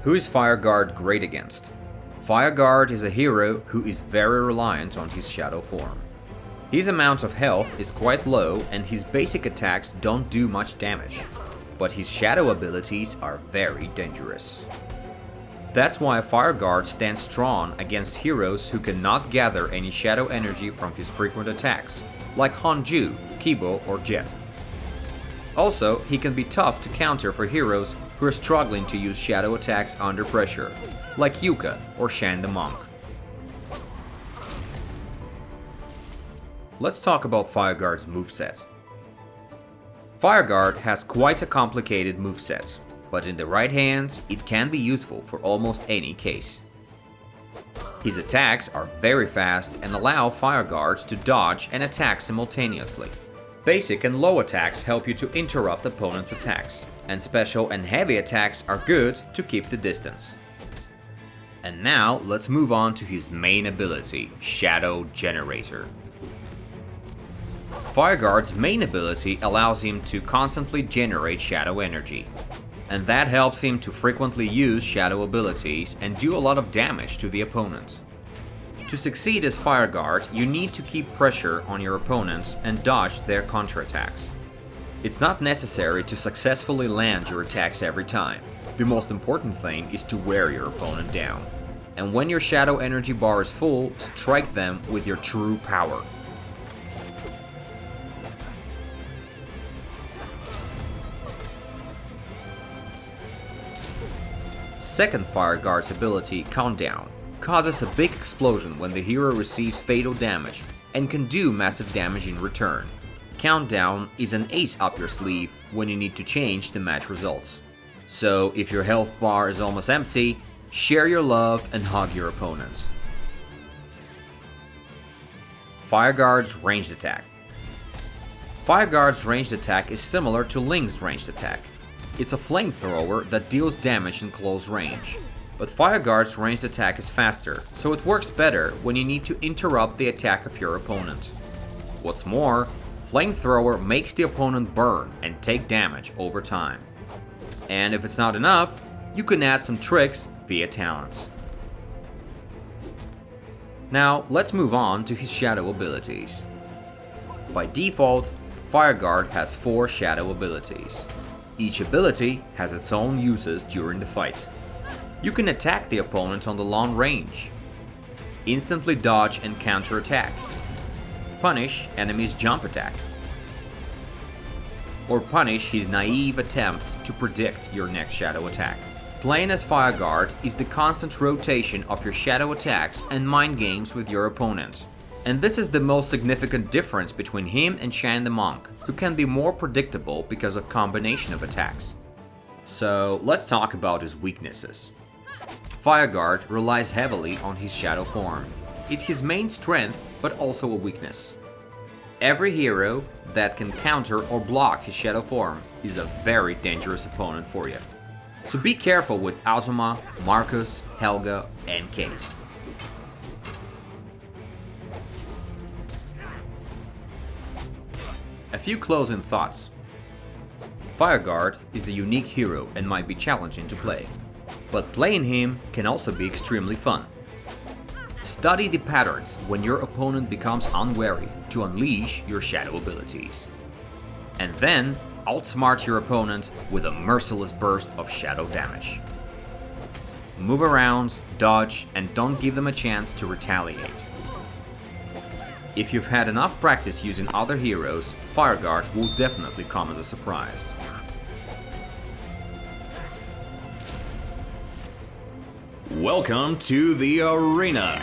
Who is Fireguard great against? Fireguard is a hero who is very reliant on his shadow form. His amount of health is quite low and his basic attacks don't do much damage, but his shadow abilities are very dangerous. That's why Fireguard stands strong against heroes who cannot gather any shadow energy from his frequent attacks, like Hanju, Kibo or Jet. Also, he can be tough to counter for heroes who are struggling to use shadow attacks under pressure, like Yuka or Shan the Monk. Let's talk about Fireguard's moveset. Fireguard has quite a complicated moveset, but in the right hands, it can be useful for almost any case. His attacks are very fast and allow Fireguards to dodge and attack simultaneously. Basic and low attacks help you to interrupt opponents' attacks, and special and heavy attacks are good to keep the distance. And now let's move on to his main ability, Shadow Generator. Fireguard's main ability allows him to constantly generate shadow energy, and that helps him to frequently use shadow abilities and do a lot of damage to the opponent. To succeed as Fireguard, you need to keep pressure on your opponents and dodge their counterattacks. It's not necessary to successfully land your attacks every time. The most important thing is to wear your opponent down. And when your shadow energy bar is full, strike them with your true power. Second Fireguard's ability, Countdown, causes a big explosion when the hero receives fatal damage and can do massive damage in return. Countdown is an ace up your sleeve when you need to change the match results. So if your health bar is almost empty, share your love and hug your opponent. Fireguard's ranged attack. Fireguard's ranged attack is similar to Ling's ranged attack. It's a flamethrower that deals damage in close range. But Fireguard's ranged attack is faster, so it works better when you need to interrupt the attack of your opponent. What's more, Flamethrower makes the opponent burn and take damage over time. And if it's not enough, you can add some tricks via talents. Now, let's move on to his shadow abilities. By default, Fireguard has 4 shadow abilities. Each ability has its own uses during the fight. You can attack the opponent on the long range, instantly dodge and counter attack, punish enemy's jump attack, or punish his naive attempt to predict your next shadow attack. Playing as Fireguard is the constant rotation of your shadow attacks and mind games with your opponent. And this is the most significant difference between him and Shan the Monk, who can be more predictable because of combination of attacks. So let's talk about his weaknesses. Fireguard relies heavily on his shadow form. It's his main strength, but also a weakness. Every hero that can counter or block his shadow form is a very dangerous opponent for you. So be careful with Azuma, Marcus, Helga, and Kate. A few closing thoughts. Fireguard is a unique hero and might be challenging to play, but playing him can also be extremely fun. Study the patterns when your opponent becomes unwary to unleash your shadow abilities. And then outsmart your opponent with a merciless burst of shadow damage. Move around, dodge, and don't give them a chance to retaliate. If you've had enough practice using other heroes, Fireguard will definitely come as a surprise. Welcome to the arena!